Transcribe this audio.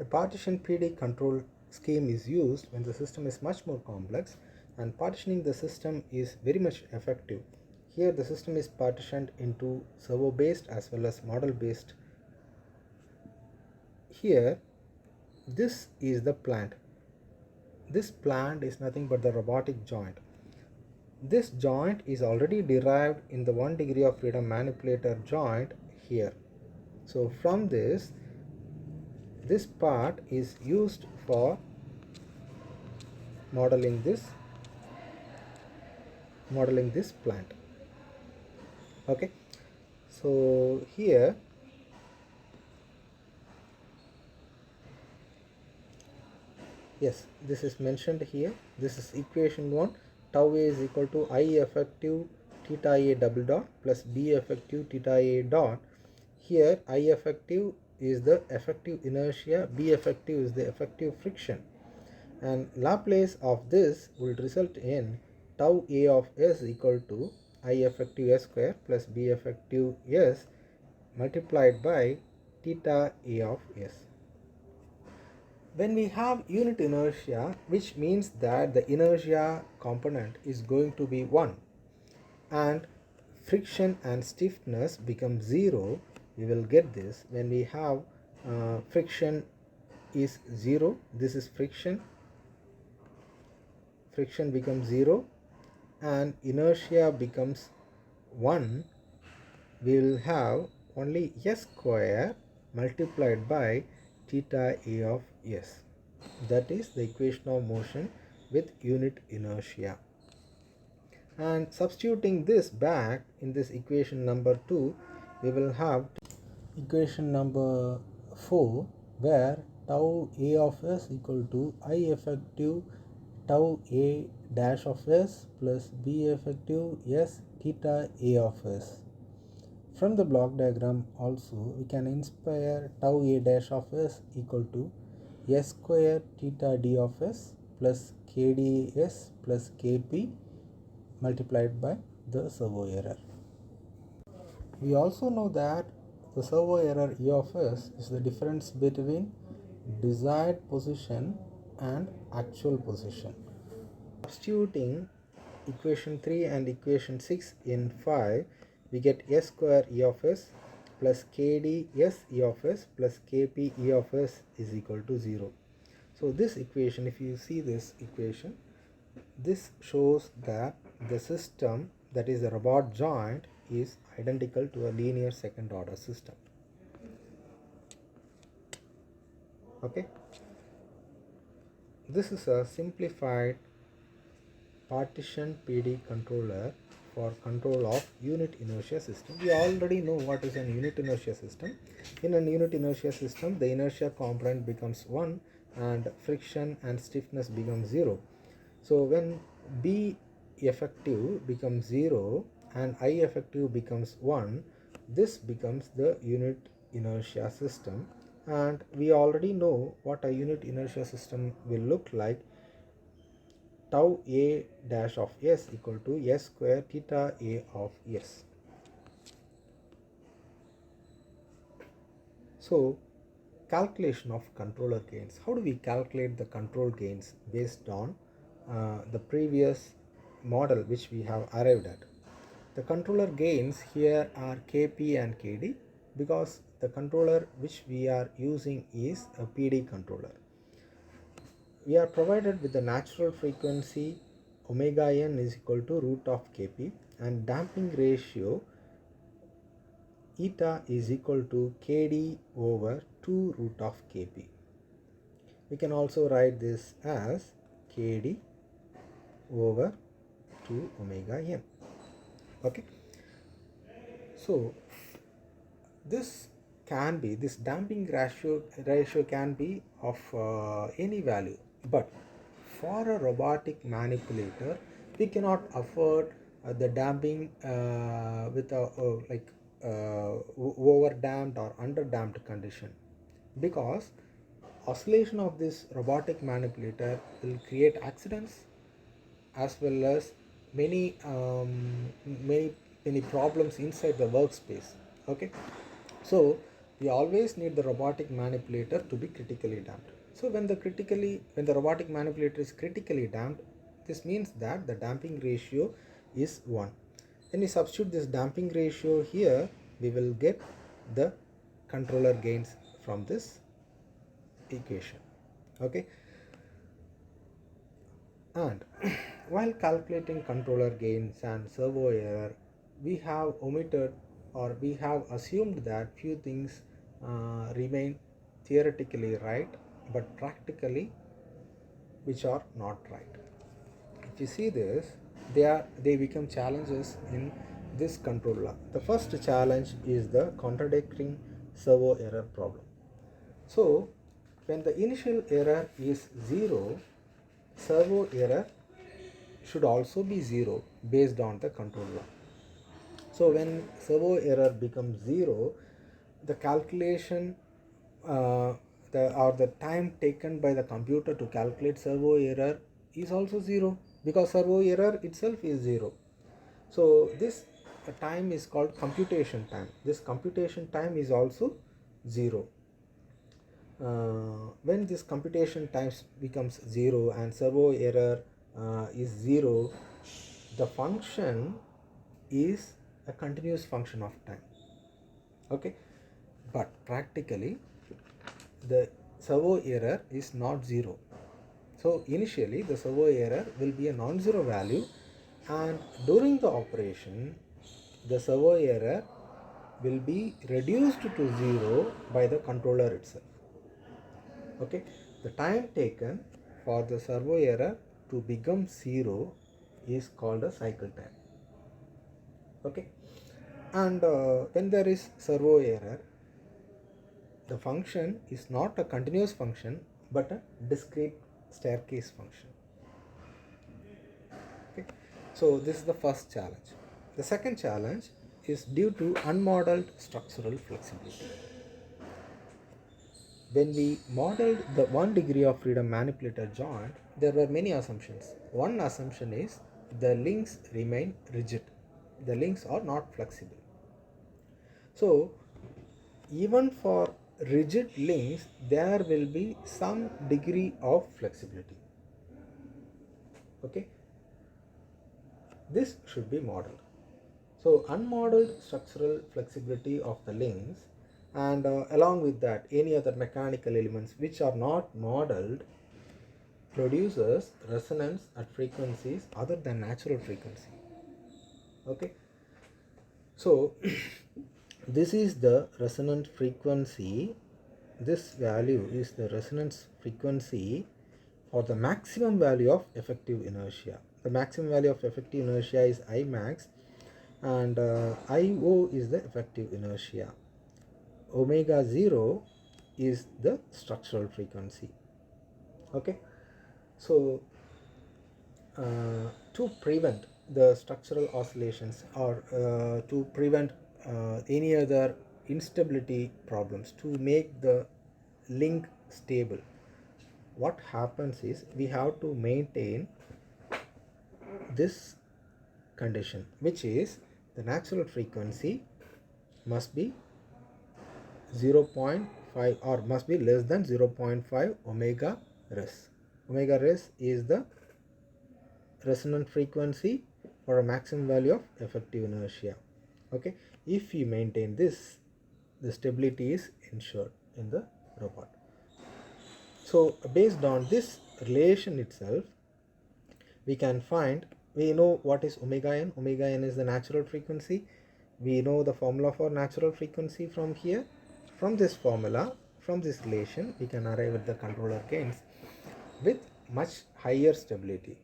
A partition PD control scheme is used when the system is much more complex, and partitioning the system is very much effective. Here the system is partitioned into servo based as well as model based. Here this is the plant. This plant is nothing but the robotic joint. This joint is already derived in the 1 degree of freedom manipulator joint here. So from this part is used for modeling this plant. Okay, so here yes, this is mentioned here. This is equation 1. Tau A is equal to I effective theta A double dot plus B effective theta A dot. Here I effective is the effective inertia, B effective is the effective friction, and Laplace of this will result in tau A of S equal to I effective S square plus B effective S multiplied by theta A of S. When we have unit inertia, which means that the inertia component is going to be 1 and friction and stiffness become 0, we will get this when we have friction is 0. This is friction becomes 0 and inertia becomes 1. We will have only S square multiplied by theta A of S. That is the equation of motion with unit inertia. And substituting this back in this equation number 2, we will have equation number 4, where tau A of S equal to I effective tau A dash of S plus B effective S theta A of S. From the block diagram also we can inspire tau A dash of S equal to S square theta D of S plus KDS plus KP multiplied by the servo error. We also know that the servo error E of S is the difference between desired position and actual position. Substituting equation 3 and equation 6 in 5, we get S square E of S plus KD S E of S plus KP E of S is equal to 0. So this equation, if you see this equation, this shows that the system, that is the robot joint, is identical to a linear second order system. Okay, this is a simplified partition PD controller for control of unit inertia system. We already know what is a unit inertia system. In a unit inertia system, the inertia component becomes 1 and friction and stiffness becomes 0. So when B effective becomes 0 and I effective becomes 1, this becomes the unit inertia system, and we already know what a unit inertia system will look like. Tau A dash of S equal to S square theta A of S. So calculation of controller gains. How do we calculate the control gains based on the previous model which we have arrived at? The controller gains here are Kp and Kd because the controller which we are using is a PD controller. We are provided with the natural frequency omega n is equal to root of Kp and damping ratio eta is equal to Kd over 2 root of Kp. We can also write this as Kd over 2 omega n. Okay, so this damping ratio can be of any value, but for a robotic manipulator we cannot afford the damping with a over damped or under damped condition, because oscillation of this robotic manipulator will create accidents as well as many problems inside the workspace. Okay, so we always need the robotic manipulator to be critically damped. So when the robotic manipulator is critically damped, this means that the damping ratio is 1. When we substitute this damping ratio here, we will get the controller gains from this equation. Okay, and while calculating controller gains and servo error, we have omitted or we have assumed that few things remain theoretically right but practically which are not right. If you see this, they become challenges in this control law. The first challenge is the contradicting servo error problem. So when the initial error is 0, servo error should also be 0 based on the control law. So when servo error becomes 0, the calculation the time taken by the computer to calculate servo error is also 0, because servo error itself is 0. So this time is called computation time. This computation time is also 0. When this computation time becomes 0 and servo error is 0, the function is a continuous function of time. Okay, but practically the servo error is not 0. So initially the servo error will be a non-zero value, and during the operation the servo error will be reduced to 0 by the controller itself. Okay, the time taken for the servo error to become 0 is called a cycle time. Okay, and when there is servo error, the function is not a continuous function but a discrete staircase function. Okay, so this is the first challenge. The second challenge is due to unmodeled structural flexibility. When we modeled the 1 degree of freedom manipulator joint, there were many assumptions. One assumption is the links remain rigid. The links are not flexible. So even for rigid links, there will be some degree of flexibility. Okay, this should be modeled. So unmodeled structural flexibility of the links, and along with that any other mechanical elements which are not modeled, produces resonance at frequencies other than natural frequency. Okay, so this is the resonant frequency. This value is the resonance frequency for the maximum value of effective inertia. The maximum value of effective inertia is I max, and IO is the effective inertia. Omega 0 is the structural frequency. Okay, so to prevent the structural oscillations, or to prevent any other instability problems, to make the link stable, what happens is we have to maintain this condition, which is the natural frequency must be 0.5 or must be less than 0.5 omega res. Omega res is the resonant frequency for a maximum value of effective inertia. Okay, if we maintain this, the stability is ensured in the robot. So based on this relation itself, we can find, we know what is omega n. Omega n is the natural frequency. We know the formula for natural frequency from here. From this formula, from this relation, we can arrive at the controller gains with much higher stability.